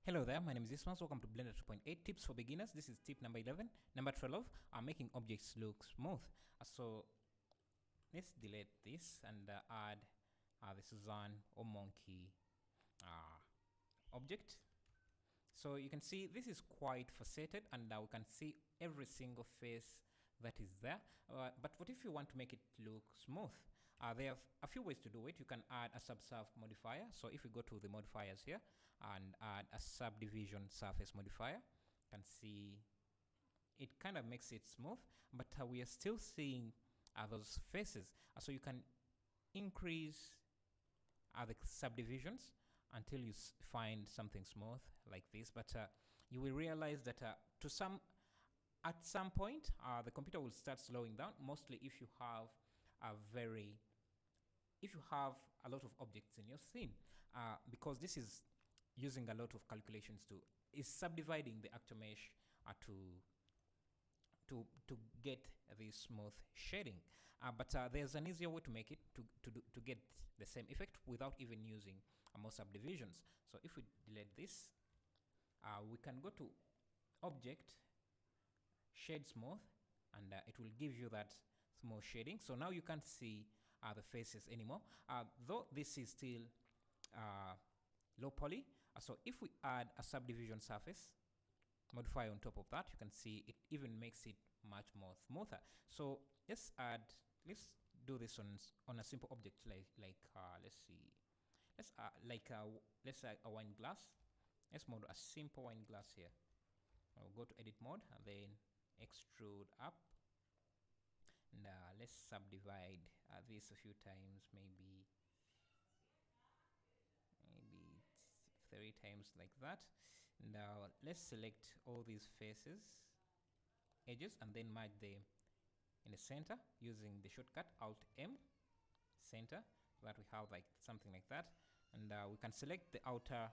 Hello there, my name is Ismas. Welcome to Blender 2.8 tips for beginners. This is tip number 11. Number 12, making objects look smooth. So let's delete this and add the Suzanne or monkey object. So you can see this is quite faceted, and we can see every single face that is there. But what if you want to make it look smooth? There are a few ways to do it. You can add a subsurf modifier. So if we go to the modifiers here and add a subdivision surface modifier, you can see it kind of makes it smooth, but we are still seeing those faces. So you can increase the subdivisions until you find something smooth like this, but you will realize that at some point the computer will start slowing down, mostly if you have a lot of objects in your scene, because this is using a lot of calculations is subdividing the actual mesh to get this smooth shading, but there's an easier way to make it to get the same effect without even using more subdivisions. So if we delete this, we can go to object, shade smooth, and it will give you that smooth shading. So now you can't see the faces anymore, though this is still low poly. So if we add a subdivision surface modifier on top of that, you can see it even makes it much more smoother. So let's do this on a simple object like let's say a wine glass. Let's model a simple wine glass here. I'll go to edit mode and then extrude up, and let's subdivide this a few times, maybe 3 times like that. Now let's select all these faces, edges, and then merge them in the center using the shortcut Alt M, center, so that we have like something like that. And we can select the outer